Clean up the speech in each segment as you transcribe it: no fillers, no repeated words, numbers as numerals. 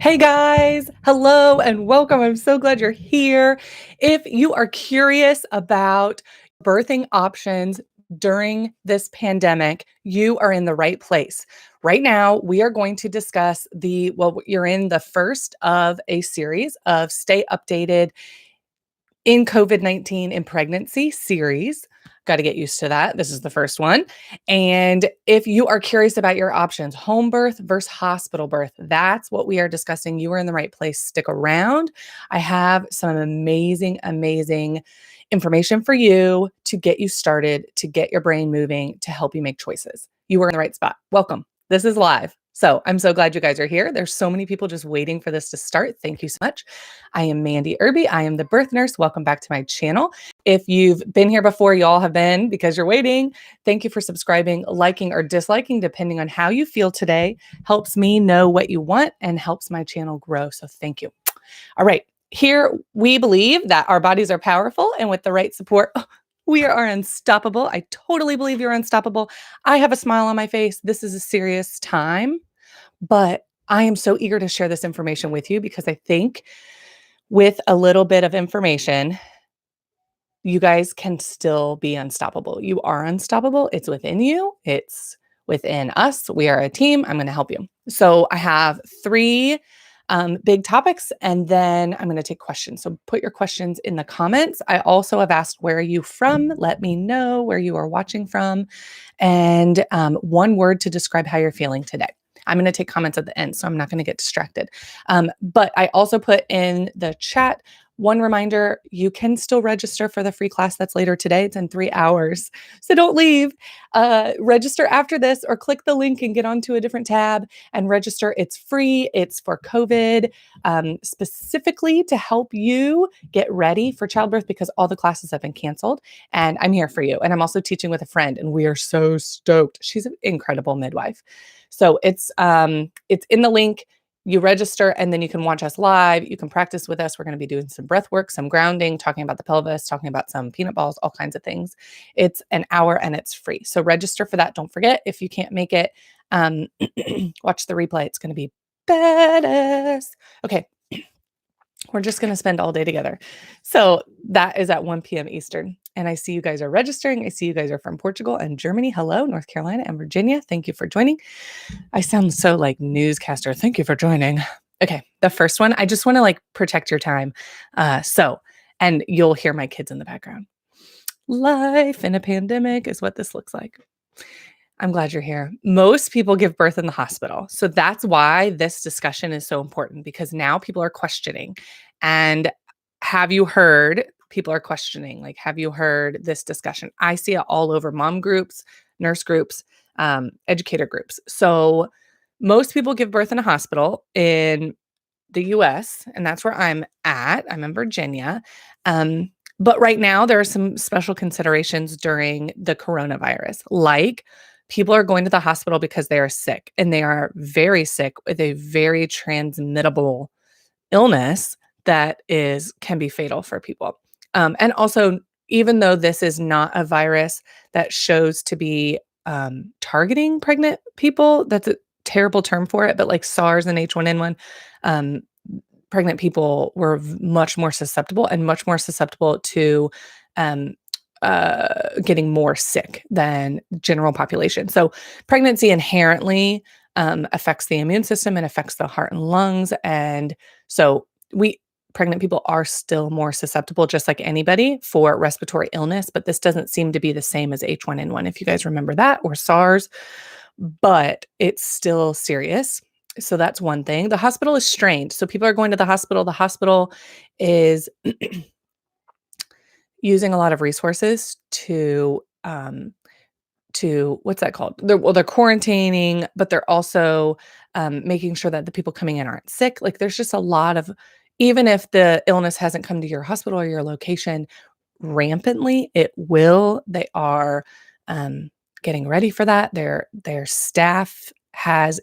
Hey guys, hello and welcome. I'm so glad you're here. If you are curious about birthing options during this pandemic, you are in the right place. Right now, we are going to discuss you're in the first of a series of Stay Updated in COVID-19 in Pregnancy series. Got to get used to that. This is the first one. And if you are curious about your options, home birth versus hospital birth, that's what we are discussing. You are in the right place. Stick around. I have some amazing information for you to get you started, to get your brain moving, to help you make choices. You are in the right spot. Welcome. This is live. So I'm so glad you guys are here. There's so many people just waiting for this to start. Thank you so much. I am Mandy Irby. I am the birth nurse. Welcome back to my channel. If you've been here before, you all have been because you're waiting. Thank you for subscribing, liking, or disliking, depending on how you feel today. Helps me know what you want and helps my channel grow. So thank you. All right. Here, we believe that our bodies are powerful, and with the right support, we are unstoppable. I totally believe you're unstoppable. I have a smile on my face. This is a serious time, but I am so eager to share this information with you because I think with a little bit of information, you guys can still be unstoppable. You are unstoppable. It's within you. It's within us. We are a team. I'm going to help you. So I have three big topics, and then I'm going to take questions. So put your questions in the comments. I also have asked, where are you from? Let me know where you are watching from, and one word to describe how you're feeling today. I'm going to take comments at the end, so I'm not going to get distracted. But I also put in the chat one reminder, you can still register for the free class that's later today. It's in 3 hours. So don't leave. Register after this or click the link and get onto a different tab and register. It's free. It's for COVID, specifically to help you get ready for childbirth because all the classes have been canceled. And I'm here for you. And I'm also teaching with a friend, and we are so stoked. She's an incredible midwife. So it's in the link. You register and then you can watch us live. You can practice with us. We're going to be doing some breath work, some grounding, talking about the pelvis, talking about some peanut balls, all kinds of things. It's an hour and it's free. So register for that. Don't forget, if you can't make it, watch the replay. It's going to be badass. Okay. We're just going to spend all day together. So that is at 1 p.m. Eastern. And I see you guys are registering. I see you guys are from Portugal and Germany. Hello, North Carolina and Virginia. Thank you for joining. I sound so like newscaster. Thank you for joining. Okay. The first one, I just want to protect your time. And you'll hear my kids in the background. Life in a pandemic is what this looks like. I'm glad you're here. Most people give birth in the hospital. So that's why this discussion is so important, because now people are questioning. And have you heard, people are questioning, have you heard this discussion? I see it all over mom groups, nurse groups, educator groups. So most people give birth in a hospital in the US, and that's where I'm at. I'm in Virginia. But right now, there are some special considerations during the coronavirus, like people are going to the hospital because they are sick, and they are very sick with a very transmittable illness that can be fatal for people. And also, even though this is not a virus that shows to be targeting pregnant people, that's a terrible term for it, but like SARS and H1N1, pregnant people were much more susceptible to getting more sick than general population. So pregnancy inherently affects the immune system and affects the heart and lungs. And so pregnant people are still more susceptible, just like anybody, for respiratory illness, but this doesn't seem to be the same as H1N1, if you guys remember that, or SARS, but it's still serious. So that's one thing. The hospital is strained. So people are going to the hospital. The hospital is using a lot of resources to what's that called? They're quarantining, but they're also making sure that the people coming in aren't sick. There's just a lot of, even if the illness hasn't come to your hospital or your location rampantly, it will. They are getting ready for that. Their staff has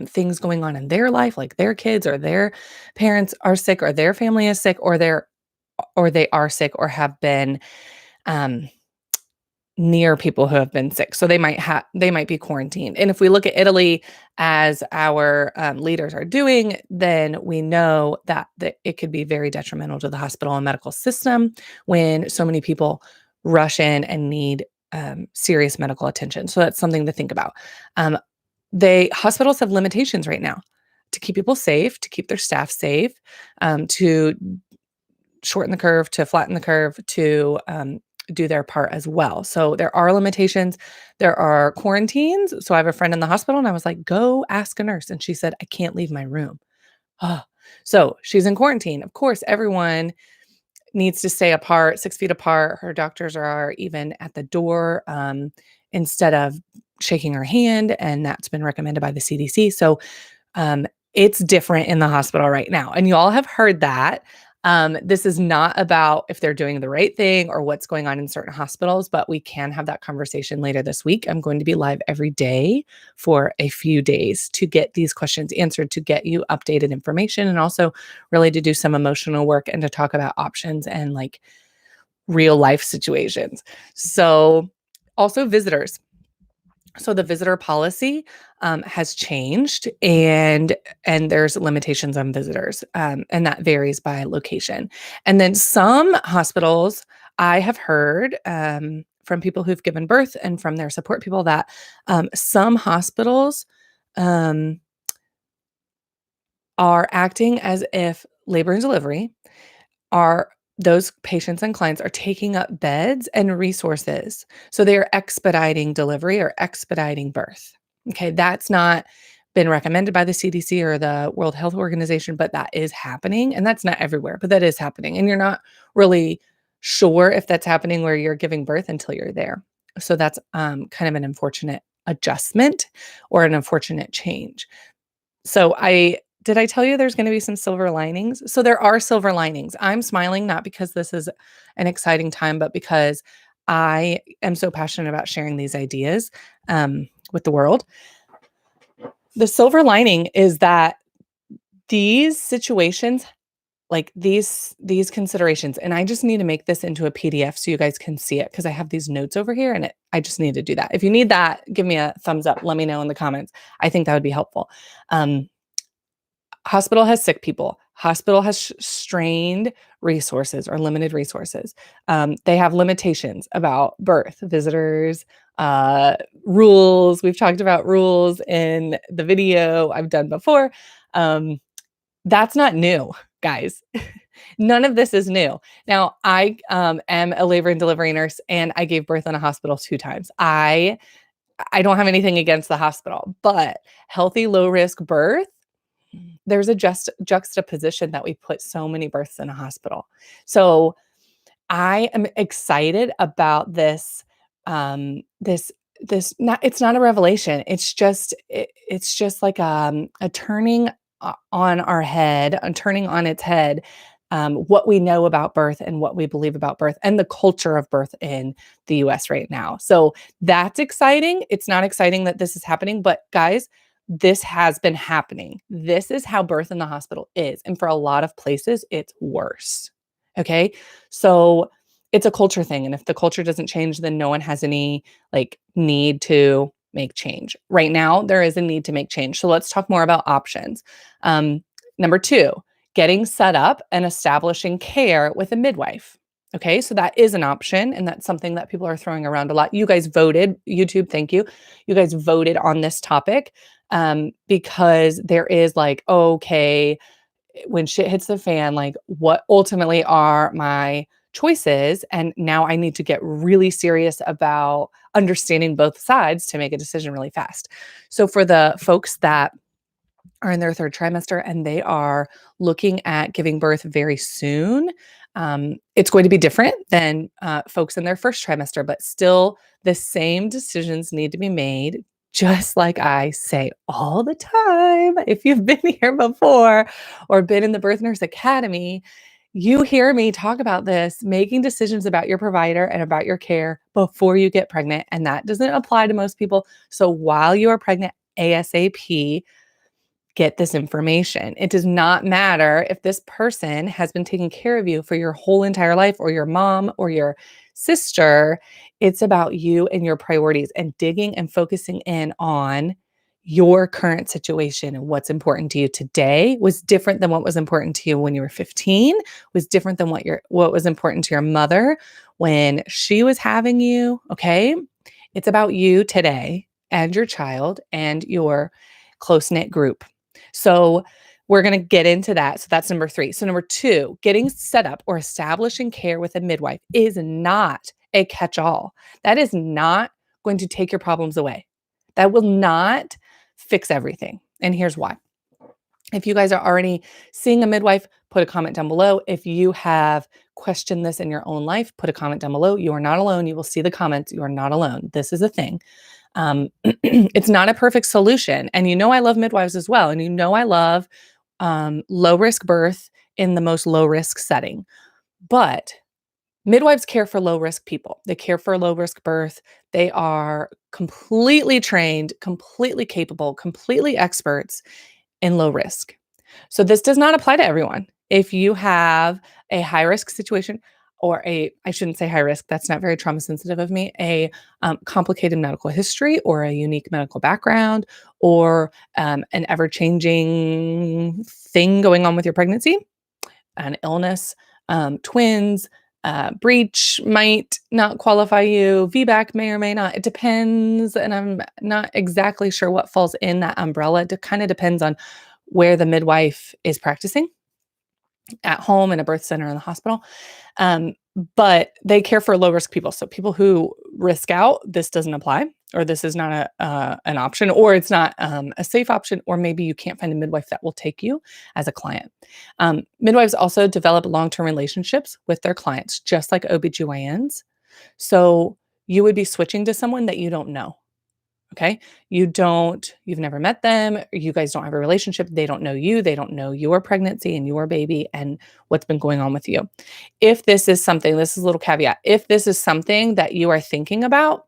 things going on in their life, like their kids or their parents are sick, or their family is sick, or they are sick or have been near people who have been sick. So they might be quarantined. And if we look at Italy as our leaders are doing, then we know that it could be very detrimental to the hospital and medical system when so many people rush in and need serious medical attention. So that's something to think about. Um, hospitals have limitations right now to keep people safe, to keep their staff safe, to shorten the curve, to flatten the curve, to do their part as well. So there are limitations. There are quarantines. So I have a friend in the hospital and I was like, go ask a nurse. And she said, I can't leave my room. Oh. So she's in quarantine. Of course, everyone needs to stay apart, 6 feet apart. Her doctors are even at the door instead of shaking her hand. And that's been recommended by the CDC. So um, it's different in the hospital right now. And you all have heard that. This is not about if they're doing the right thing or what's going on in certain hospitals, but we can have that conversation later this week. I'm going to be live every day for a few days to get these questions answered, to get you updated information, and also really to do some emotional work and to talk about options and like real life situations. So also visitors. So the visitor policy has changed, and there's limitations on visitors, and that varies by location. And then some hospitals, I have heard from people who've given birth and from their support people that some hospitals um, are acting as if labor and delivery are those patients and clients are taking up beds and resources. So they are expediting delivery or expediting birth. Okay, that's not been recommended by the CDC or the World Health Organization, but that is happening. And that's not everywhere, but that is happening. And you're not really sure if that's happening where you're giving birth until you're there. So that's kind of an unfortunate adjustment or an unfortunate change. So did I tell you there's going to be some silver linings? So there are silver linings. I'm smiling not because this is an exciting time, but because I am so passionate about sharing these ideas with the world. The silver lining is that these situations, like these considerations, and I just need to make this into a PDF so you guys can see it because I have these notes over here and I just need to do that. If you need that, give me a thumbs up. Let me know in the comments. I think that would be helpful. Hospital has sick people. Hospital has strained resources or limited resources. They have limitations about birth, visitors, rules. We've talked about rules in the video I've done before. That's not new, guys. None of this is new. Now, I am a labor and delivery nurse, and I gave birth in a hospital 2 times. I don't have anything against the hospital, but healthy, low risk birth, there's a juxtaposition that we put so many births in a hospital. So I am excited about this. This not it's not a revelation. It's just like a turning on our head, turning on its head. What we know about birth and what we believe about birth and the culture of birth in the US right now. So that's exciting. It's not exciting that this is happening, but guys, this has been happening. This is how birth in the hospital is. And for a lot of places, it's worse. Okay. So it's a culture thing. And if the culture doesn't change, then no one has any need to make change. Right now, there is a need to make change. So let's talk more about options. Number 2, getting set up and establishing care with a midwife. Okay, so that is an option, and that's something that people are throwing around a lot. You guys voted, YouTube, thank you. You guys voted on this topic because there is okay, when shit hits the fan, what ultimately are my choices? And now I need to get really serious about understanding both sides to make a decision really fast. So for the folks that are in their 3rd trimester and they are looking at giving birth very soon, it's going to be different than folks in their 1st trimester, but still the same decisions need to be made. Just like I say all the time, if you've been here before or been in the Birth Nurse Academy, you hear me talk about this, making decisions about your provider and about your care before you get pregnant. And that doesn't apply to most people. So while you are pregnant, ASAP, get this information. It does not matter if this person has been taking care of you for your whole entire life, or your mom or your sister. It's about you and your priorities, and digging and focusing in on your current situation and what's important to you today was different than what was important to you when you were 15, was different than what was important to your mother when she was having you, okay? It's about you today and your child and your close-knit group. So we're going to get into that. So that's number 3. So number 2, getting set up or establishing care with a midwife is not a catch-all. That is not going to take your problems away. That will not fix everything. And here's why. If you guys are already seeing a midwife, put a comment down below. If you have questioned this in your own life, put a comment down below. You are not alone. You will see the comments. You are not alone. This is a thing. It's not a perfect solution. And I love midwives as well. And I love low risk birth in the most low risk setting. But midwives care for low risk people. They care for low risk birth. They are completely trained, completely capable, completely experts in low risk. So this does not apply to everyone. If you have a high risk situation, or I shouldn't say high risk, that's not very trauma sensitive of me, a complicated medical history, or a unique medical background, or an ever changing thing going on with your pregnancy, an illness, twins, breech might not qualify you, VBAC may or may not. It depends. And I'm not exactly sure what falls in that umbrella. It kind of depends on where the midwife is practicing, at home, in a birth center, in the hospital. But they care for low risk people. So people who risk out, this doesn't apply, or this is not an option, or it's not a safe option, or maybe you can't find a midwife that will take you as a client. Midwives also develop long-term relationships with their clients, just like OBGYNs. So you would be switching to someone that you don't know. Okay. You've never met them. You guys don't have a relationship. They don't know you. They don't know your pregnancy and your baby and what's been going on with you. If this is something, this is a little caveat. If this is something that you are thinking about,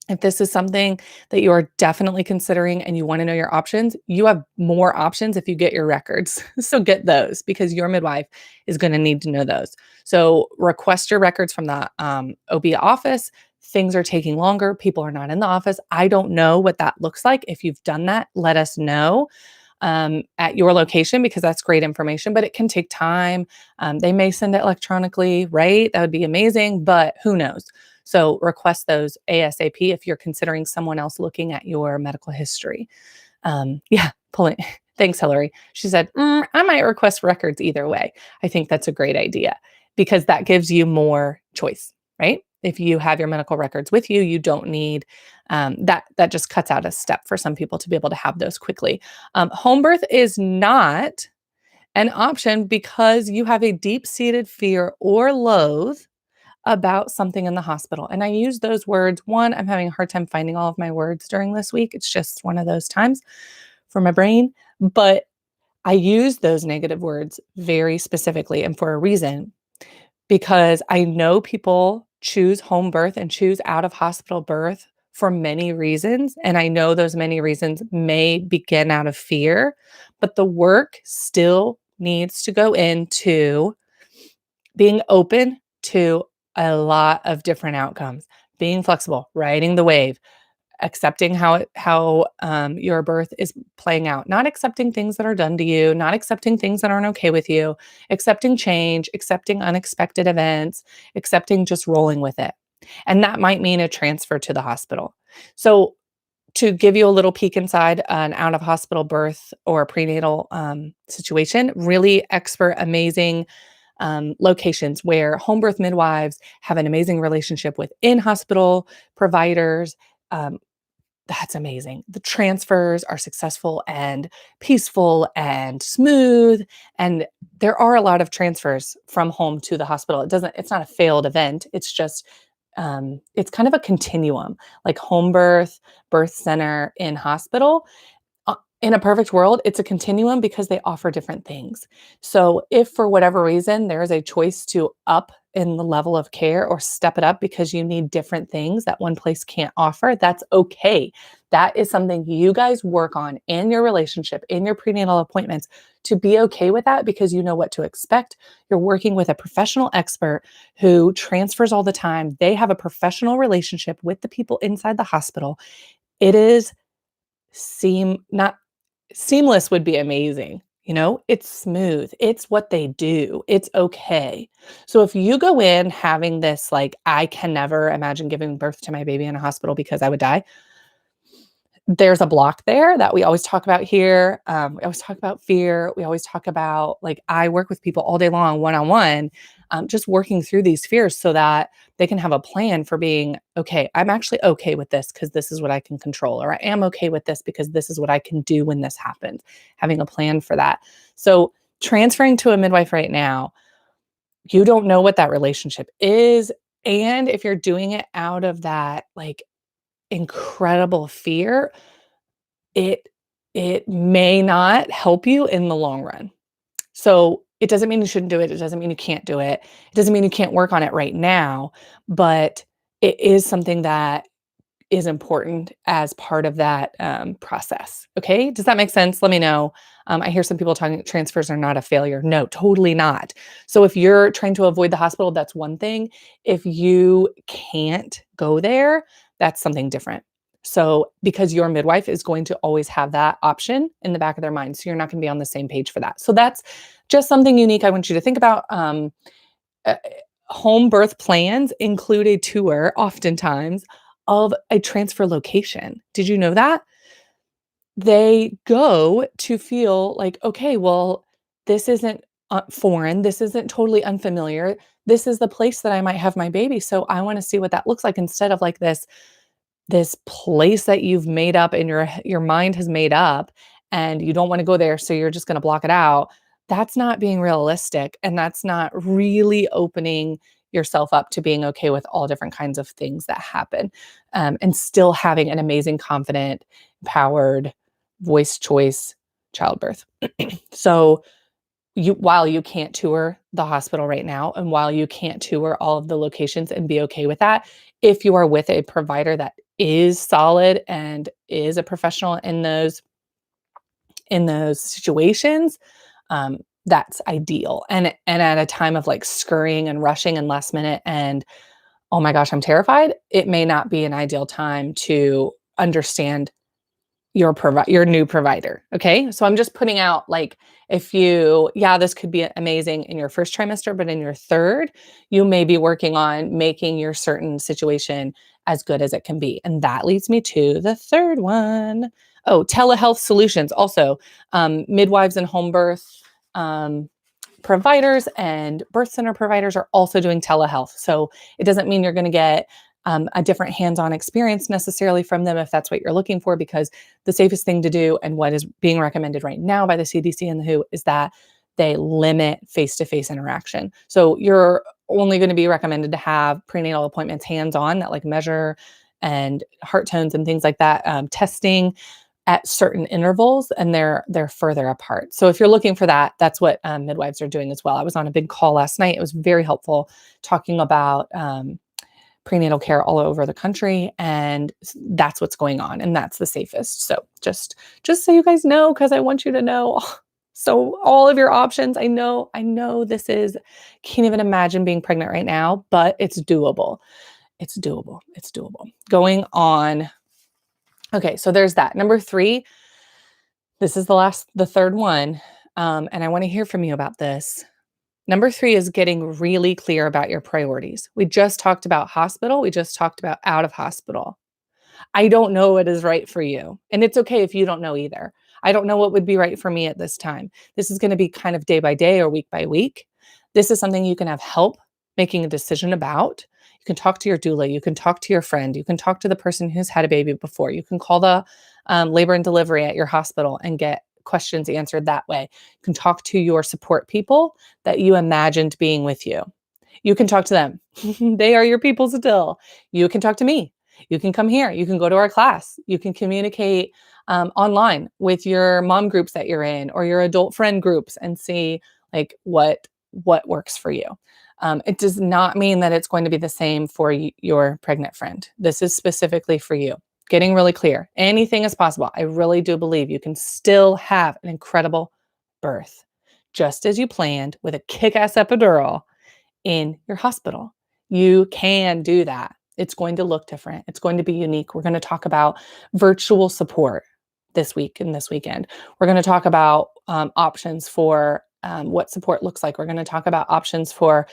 if this is something that you are definitely considering and you want to know your options, you have more options if you get your records. So get those, because your midwife is going to need to know those. So request your records from the OB office. Things are taking longer. People are not in the office. I don't know what that looks like. If you've done that, let us know at your location, because that's great information, but it can take time. They may send it electronically, right? That would be amazing, but who knows? So request those ASAP if you're considering someone else looking at your medical history. Yeah, pulling. Thanks, Hillary. She said, I might request records either way. I think that's a great idea, because that gives you more choice, right? If you have your medical records with you, you don't need that. That just cuts out a step for some people to be able to have those quickly. Home birth is not an option because you have a deep-seated fear or loathe about something in the hospital. And I use those words. One, I'm having a hard time finding all of my words during this week. It's just one of those times for my brain. But I use those negative words very specifically and for a reason, because I know people choose home birth and choose out of hospital birth for many reasons. And I know those many reasons may begin out of fear, but the work still needs to go into being open to a lot of different outcomes, being flexible, riding the wave, accepting how your birth is playing out, not accepting things that are done to you, not accepting things that aren't okay with you, accepting change, accepting unexpected events, accepting just rolling with it. And that might mean a transfer to the hospital. So to give you a little peek inside an out of hospital birth or prenatal situation, really expert, amazing locations where home birth midwives have an amazing relationship with in-hospital providers. That's amazing. The transfers are successful and peaceful and smooth. And there are a lot of transfers from home to the hospital. It's not a failed event. It's just, it's kind of a continuum, like home birth, birth center, in hospital. In a perfect world, it's a continuum because they offer different things. So if for whatever reason there is a choice to up in the level of care or step it up because you need different things that one place can't offer, that's okay. That is something you guys work on in your relationship, in your prenatal appointments, to be okay with that because you know what to expect. You're working with a professional expert who transfers all the time. They have a professional relationship with the people inside the hospital. It is not seamless would be amazing. It's smooth. It's what they do. It's okay. So if you go in having this, like, I can never imagine giving birth to my baby in a hospital because I would die, there's a block there that we always talk about here. We always talk about fear. We always talk about, like, I work with people all day long, one-on-one, just working through these fears so that they can have a plan for being, okay, I'm actually okay with this because this is what I can control, or I am okay with this because this is what I can do when this happens, having a plan for that. So transferring to a midwife right now, you don't know what that relationship is. And if you're doing it out of that, like, incredible fear, it it may not help you in the long run. So, it doesn't mean you shouldn't do it. It doesn't mean you can't do it. It doesn't mean you can't work on it right now, but it is something that is important as part of that process. Okay. Does that make sense? Let me know. I hear some people talking transfers are not a failure. No, totally not. So if you're trying to avoid the hospital, that's one thing. If you can't go there, that's something different. So because your midwife is going to always have that option in the back of their mind. So you're not going to be on the same page for that. So that's just something unique I want you to think about. Uh, Home birth plans include a tour oftentimes of a transfer location. Did you know that? They go to feel like, okay, well, this isn't foreign. This isn't totally unfamiliar. This is the place that I might have my baby. So I want to see what that looks like instead of like this place that you've made up and your mind has made up and you don't want to go there, so you're just going to block it out. That's not being realistic, and that's not really opening yourself up to being okay with all different kinds of things that happen, and still having an amazing, confident, empowered, voice choice childbirth. So while you can't tour the hospital right now, and while you can't tour all of the locations and be okay with that, if you are with a provider that is solid and is a professional in those situations, that's ideal. And at a time of like scurrying and rushing and last minute and, oh my gosh, I'm terrified, it may not be an ideal time to understand your new provider. Okay. So I'm just putting out, like, this could be amazing in your first trimester, but in your third, you may be working on making your certain situation as good as it can be. And that leads me to the third one. Oh, telehealth solutions. Also, midwives and home birth um, providers and birth center providers are also doing telehealth. So it doesn't mean you're going to get a different hands-on experience necessarily from them if that's what you're looking for, because the safest thing to do and what is being recommended right now by the CDC and the WHO is that they limit face-to-face interaction. So you're only going to be recommended to have prenatal appointments hands-on that like measure and heart tones and things like that, testing at certain intervals, and they're further apart. So if you're looking for that, that's what midwives are doing as well. I was on a big call last night. It was very helpful talking about prenatal care all over the country, and that's what's going on, and that's the safest. So just so you guys know, because I want you to know. So all of your options, I know can't even imagine being pregnant right now, but it's doable. It's doable. It's doable. Going on. Okay, so there's that. Number 3, this is the third one, and I want to hear from you about this. Number 3 is getting really clear about your priorities. We just talked about hospital. We just talked about out of hospital. I don't know what is right for you. And it's okay if you don't know either. I don't know what would be right for me at this time. This is going to be kind of day by day or week by week. This is something you can have help making a decision about. You can talk to your doula. You can talk to your friend. You can talk to the person who's had a baby before. You can call the labor and delivery at your hospital and get questions answered that way. You can talk to your support people that you imagined being with you. You can talk to them. They are your people still. You can talk to me. You can come here. You can go to our class. You can communicate online with your mom groups that you're in or your adult friend groups and see like what works for you. It does not mean that it's going to be the same for your pregnant friend. This is specifically for you. Getting really clear. Anything is possible. I really do believe you can still have an incredible birth, just as you planned with a kick-ass epidural in your hospital. You can do that. It's going to look different. It's going to be unique. We're going to talk about virtual support this week and this weekend. We're going to talk about options for what support looks like. We're going to talk about options for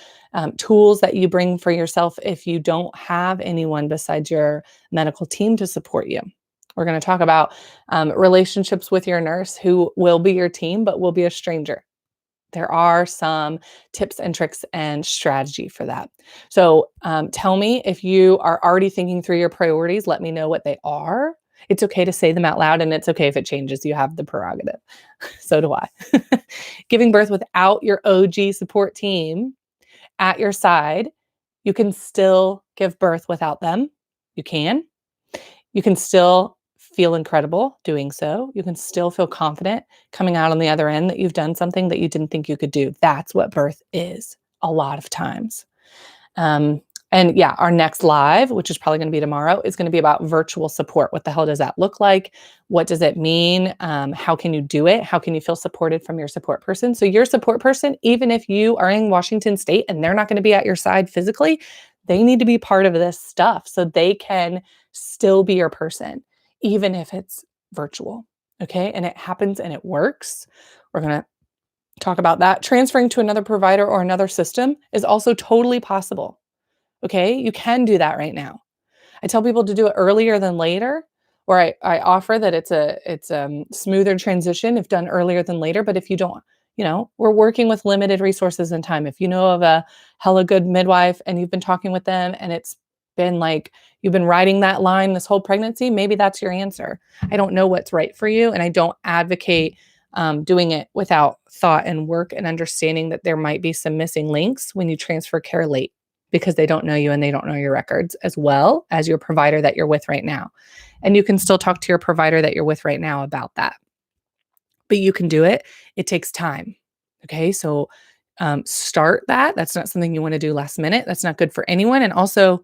tools that you bring for yourself if you don't have anyone besides your medical team to support you. We're going to talk about relationships with your nurse who will be your team, but will be a stranger. There are some tips and tricks and strategy for that. So tell me if you are already thinking through your priorities. Let me know what they are. It's okay to say them out loud, and it's okay if it changes. You have the prerogative. So do I. Giving birth without your OG support team at your side, you can still give birth without them. You can. You can still feel incredible doing so. You can still feel confident coming out on the other end that you've done something that you didn't think you could do. That's what birth is a lot of times. And yeah, our next live, which is probably going to be tomorrow, is going to be about virtual support. What the hell does that look like? What does it mean? How can you do it? How can you feel supported from your support person? So your support person, even if you are in Washington State and they're not going to be at your side physically, they need to be part of this stuff so they can still be your person, even if it's virtual. Okay. And it happens and it works. We're going to talk about that. Transferring to another provider or another system is also totally possible. Okay, you can do that right now. I tell people to do it earlier than later, or I offer that it's smoother transition if done earlier than later. But if you don't, we're working with limited resources and time. If you know of a hella good midwife and you've been talking with them and it's been like you've been riding that line this whole pregnancy, maybe that's your answer. I don't know what's right for you, and I don't advocate doing it without thought and work and understanding that there might be some missing links when you transfer care late, because they don't know you and they don't know your records as well as your provider that you're with right now. And you can still talk to your provider that you're with right now about that. But you can do it. It takes time. Okay. So start that. That's not something you want to do last minute. That's not good for anyone. And also,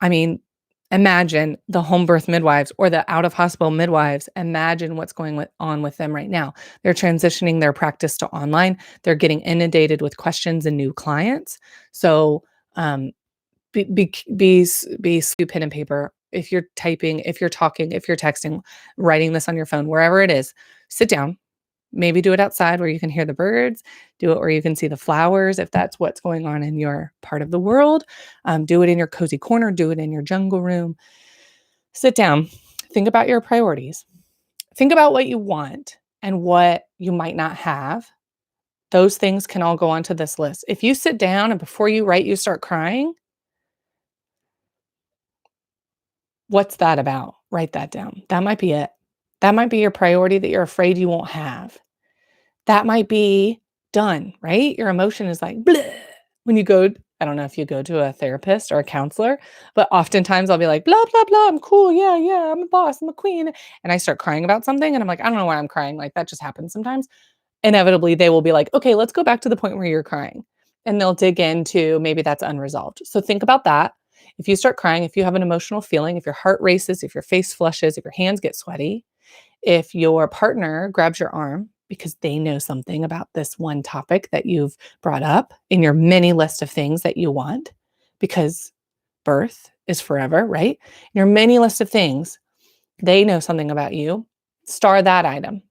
I mean, imagine the home birth midwives or the out of hospital midwives. Imagine what's going on with them right now. They're transitioning their practice to online. They're getting inundated with questions and new clients. So be pen and paper. If you're typing, if you're talking, if you're texting, writing this on your phone, wherever it is, sit down. Maybe do it outside where you can hear the birds, do it where you can see the flowers, if that's what's going on in your part of the world. Do it in your cozy corner, do it in your jungle room. Sit down, think about your priorities, think about what you want and what you might not have. Those things can all go onto this list. If you sit down and before you write, you start crying, what's that about? Write that down. That might be it. That might be your priority that you're afraid you won't have. That might be done, right? Your emotion is like, bleh. When you go, I don't know if you go to a therapist or a counselor, but oftentimes I'll be like, blah, blah, blah. I'm cool. Yeah, yeah. I'm a boss. I'm a queen. And I start crying about something. And I'm like, I don't know why I'm crying. Like that just happens sometimes. Inevitably, they will be like, okay, let's go back to the point where you're crying. And they'll dig into maybe that's unresolved. So think about that. If you start crying, if you have an emotional feeling, if your heart races, if your face flushes, if your hands get sweaty, if your partner grabs your arm because they know something about this one topic that you've brought up in your many list of things that you want, because birth is forever, right? Your many list of things, they know something about you. Star that item.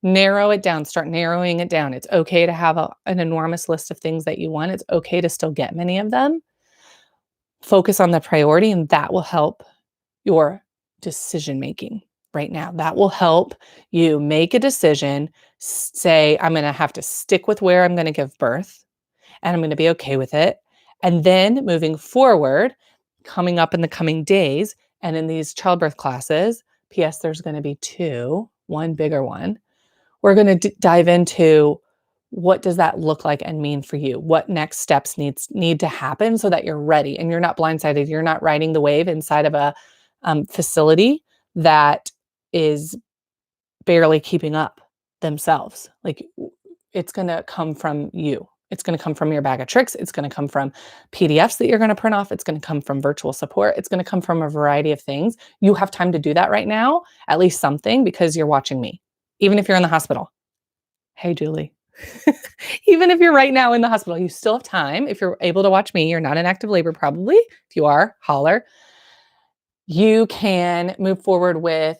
Narrow it down. Start narrowing it down. It's okay to have an enormous list of things that you want. It's okay to still get many of them. Focus on the priority, and that will help your decision making right now. That will help you make a decision, say, I'm going to have to stick with where I'm going to give birth, and I'm going to be okay with it. And then moving forward, coming up in the coming days, and in these childbirth classes, P.S., there's going to be two, one bigger one. We're going to dive into what does that look like and mean for you? What next steps need to happen so that you're ready and you're not blindsided. You're not riding the wave inside of a facility that is barely keeping up themselves. Like it's going to come from you. It's going to come from your bag of tricks. It's going to come from PDFs that you're going to print off. It's going to come from virtual support. It's going to come from a variety of things. You have time to do that right now, at least something, because you're watching me, even if you're in the hospital. Hey, Julie. Even if you're right now in the hospital, you still have time. If you're able to watch me, you're not in active labor, probably. If you are, holler. You can move forward with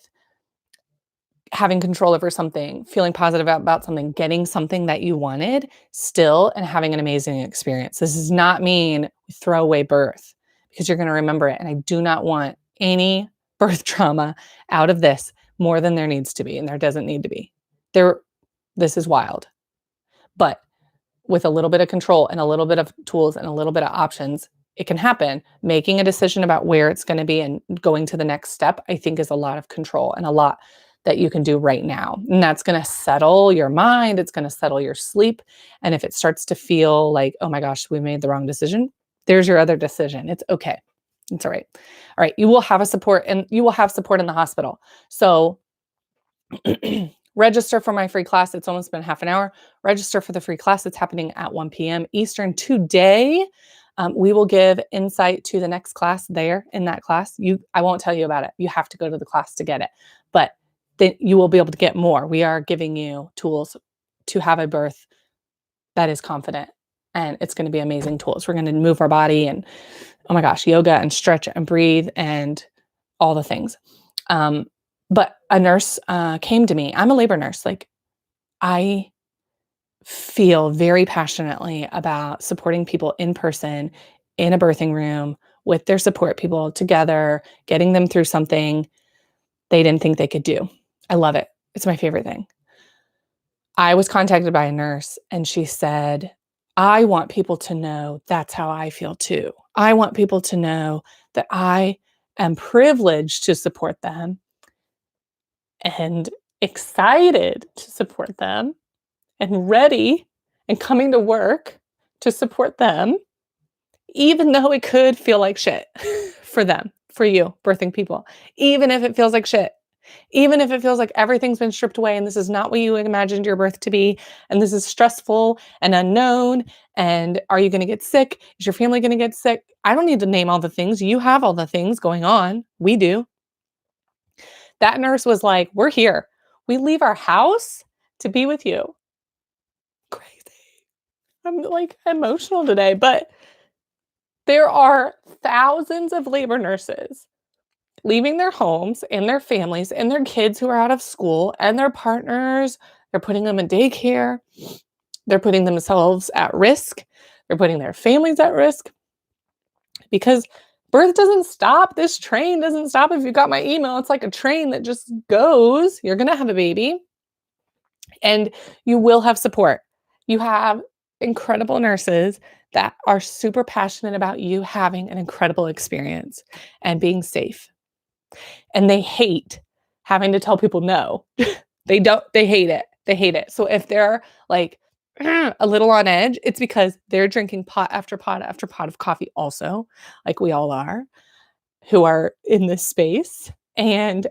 having control over something, feeling positive about something, getting something that you wanted still, and having an amazing experience. This does not mean throw away birth, because you're going to remember it. And I do not want any birth trauma out of this more than there needs to be. And there doesn't need to be. This is wild. But with a little bit of control and a little bit of tools and a little bit of options, it can happen. Making a decision about where it's going to be and going to the next step, I think, is a lot of control and a lot that you can do right now. And that's going to settle your mind. It's going to settle your sleep. And if it starts to feel like, oh my gosh, we made the wrong decision, there's your other decision. It's okay. It's all right. All right. You will have support in the hospital. So register for my free class. It's almost been half an hour. Register for the free class. It's happening at 1 p.m. Eastern today. We will give insight to the next class there in that class. I won't tell you about it. You have to go to the class to get it. But then you will be able to get more. We are giving you tools to have a birth that is confident. And it's going to be amazing tools. We're going to move our body and, oh my gosh, yoga and stretch and breathe and all the things. But a nurse came to me. I'm a labor nurse. Like, I feel very passionately about supporting people in person, in a birthing room, with their support people together, getting them through something they didn't think they could do. I love it. It's my favorite thing. I was contacted by a nurse and she said, I want people to know that's how I feel too. I want people to know that I am privileged to support them and excited to support them and ready and coming to work to support them, even though it could feel like shit for them, for you, birthing people, even if it feels like shit. Even if it feels like everything's been stripped away and this is not what you imagined your birth to be, and this is stressful and unknown, and are you going to get sick? Is your family going to get sick? I don't need to name all the things. You have all the things going on. We do. That nurse was like, we're here. We leave our house to be with you. Crazy. I'm like emotional today, but there are thousands of labor nurses leaving their homes and their families and their kids who are out of school and their partners. They're putting them in daycare. They're putting themselves at risk. They're putting their families at risk because birth doesn't stop. This train doesn't stop. If you got my email, it's like a train that just goes. You're going to have a baby and you will have support. You have incredible nurses that are super passionate about you having an incredible experience and being safe. And they hate having to tell people no. They hate it. They hate it. So if they're like a little on edge, it's because they're drinking pot after pot after pot of coffee also, like we all are, who are in this space. And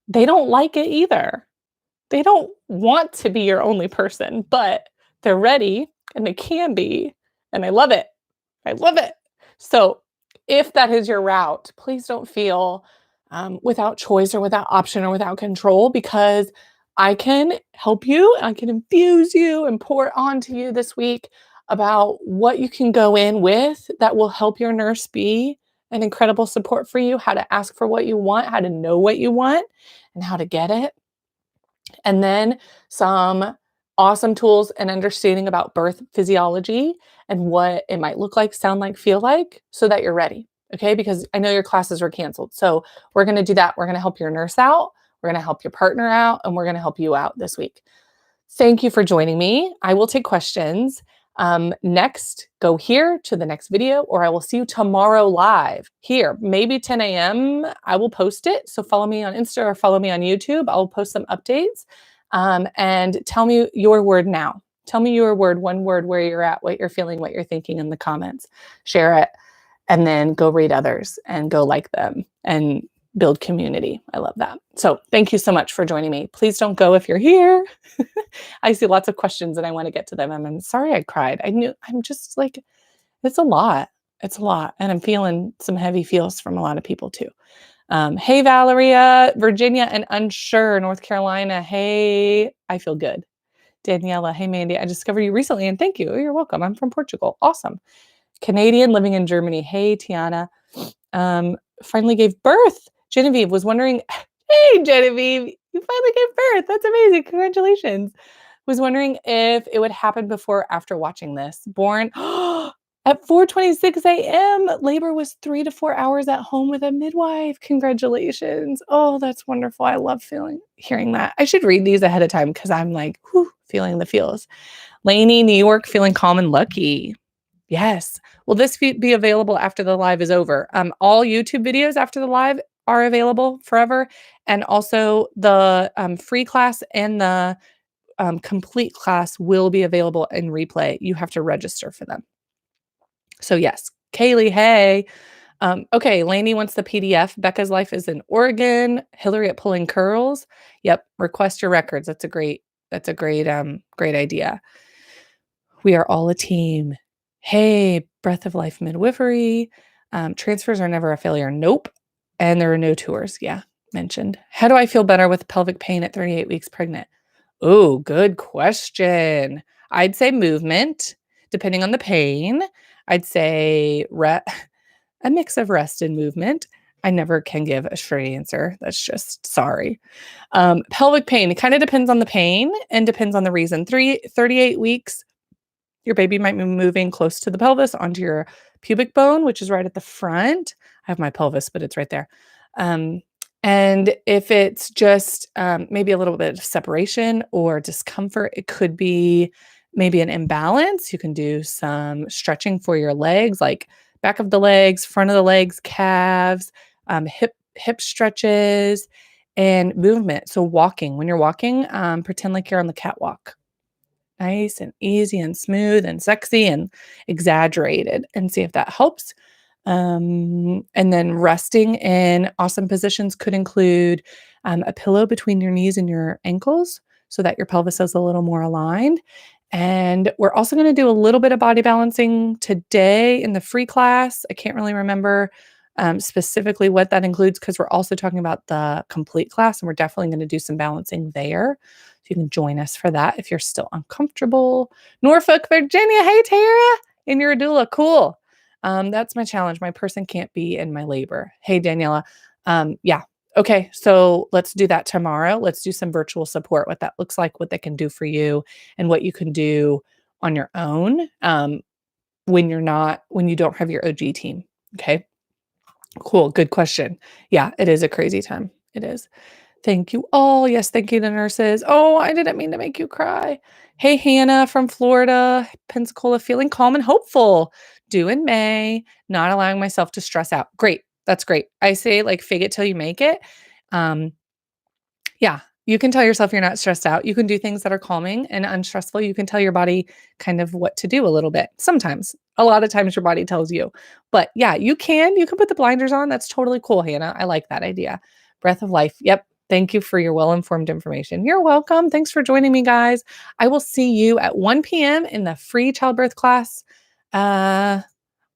they don't like it either. They don't want to be your only person, but they're ready and they can be. And I love it. I love it. So if that is your route, please don't feel without choice or without option or without control, because I can help you. I can infuse you and pour onto you this week about what you can go in with that will help your nurse be an incredible support for you, how to ask for what you want, how to know what you want, and how to get it. And then some awesome tools and understanding about birth physiology and what it might look like, sound like, feel like, so that you're ready. Okay, because I know your classes were canceled. So we're going to do that. We're going to help your nurse out. We're going to help your partner out, and we're going to help you out this week. Thank you for joining me. I will take questions. Next, go here to the next video, or I will see you tomorrow live here, maybe 10 a.m. I will post it. So follow me on Insta or follow me on YouTube. I'll post some updates. And tell me your word now. Tell me your word, one word, where you're at, what you're feeling, what you're thinking in the comments. Share it. And then go read others and go like them and build community. I love that. So thank you so much for joining me. Please don't go if you're here. I see lots of questions and I want to get to them. I'm sorry I cried. I'm just like, it's a lot. It's a lot. And I'm feeling some heavy feels from a lot of people too. Hey, Valeria, Virginia, and Unsure, North Carolina. Hey, I feel good. Daniela, hey, Mandy, I discovered you recently and thank you. You're welcome. I'm from Portugal. Awesome. Canadian living in Germany. Hey, Tiana. Finally gave birth. Genevieve was wondering, hey, Genevieve, you finally gave birth. That's amazing. Congratulations. Was wondering if it would happen before or after watching this. Born at 4:26 a.m. Labor was 3 to 4 hours at home with a midwife. Congratulations. Oh, that's wonderful. I love hearing that. I should read these ahead of time because I'm like, whew, feeling the feels. Lainey, New York, feeling calm and lucky. Yes. Will this be available after the live is over? All YouTube videos after the live are available forever. And also the free class and the complete class will be available in replay. You have to register for them. So yes, Kaylee, hey. Okay, Lainey wants the PDF. Becca's life is in Oregon. Hillary at Pulling Curls. Yep, request your records. That's a great great idea. We are all a team. Hey, Breath of Life Midwifery. Transfers are never a failure. Nope. And there are no tours. Yeah, mentioned. How do I feel better with pelvic pain at 38 weeks pregnant? Oh, good question. I'd say movement, depending on the pain. I'd say a mix of rest and movement. I never can give a straight answer. That's just sorry. Pelvic pain, it kind of depends on the pain and depends on the reason. 38 weeks, your baby might be moving close to the pelvis onto your pubic bone, which is right at the front. I have my pelvis, but it's right there. And if it's just maybe a little bit of separation or discomfort, it could be maybe an imbalance. You can do some stretching for your legs, like back of the legs, front of the legs, calves, hip stretches, and movement. So walking. When you're walking, pretend like you're on the catwalk. Nice and easy and smooth and sexy and exaggerated, and see if that helps. And then resting in awesome positions could include a pillow between your knees and your ankles so that your pelvis is a little more aligned. And we're also going to do a little bit of body balancing today in the free class. I can't really remember specifically what that includes because we're also talking about the complete class, and we're definitely going to do some balancing there. So you can join us for that if you're still uncomfortable. Norfolk, Virginia. Hey, Tara. And you're a doula. Cool. That's my challenge. My person can't be in my labor. Hey, Daniela. Yeah. Okay. So let's do that tomorrow. Let's do some virtual support, what that looks like, what they can do for you, and what you can do on your own when you don't have your OG team. Okay. Cool. Good question. Yeah, it is a crazy time. It is. Thank you all. Yes, thank you to nurses. Oh, I didn't mean to make you cry. Hey, Hannah from Florida, Pensacola, feeling calm and hopeful. Due in May, not allowing myself to stress out. Great. That's great. I say like fake it till you make it. Yeah, you can tell yourself you're not stressed out. You can do things that are calming and unstressful. You can tell your body kind of what to do a little bit. Sometimes, a lot of times your body tells you. But yeah, you can put the blinders on. That's totally cool, Hannah. I like that idea. Breath of life. Yep. Thank you for your well-informed information. You're welcome. Thanks for joining me, guys. I will see you at 1 p.m. in the free childbirth class.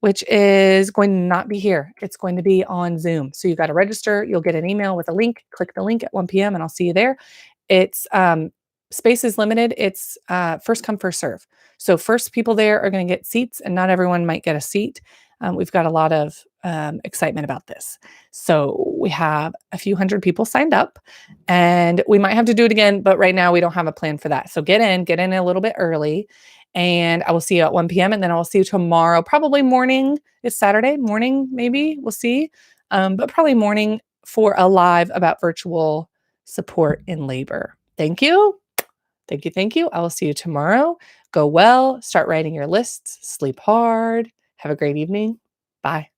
Which is going to not be here. It's going to be on Zoom. So you got to register. You'll get an email with a link. Click the link at 1 p.m. and I'll see you there. It's space is limited. It's first come, first serve. So first people there are going to get seats and not everyone might get a seat. We've got a lot of excitement about this. So we have a few hundred people signed up and we might have to do it again, but right now we don't have a plan for that. So get in a little bit early. And I will see you at 1 p.m. and then I will see you tomorrow, probably morning. It's Saturday morning, maybe we'll see. But probably morning for a live about virtual support in labor. Thank you. Thank you. Thank you. I will see you tomorrow. Go well. Start writing your lists. Sleep hard. Have a great evening. Bye.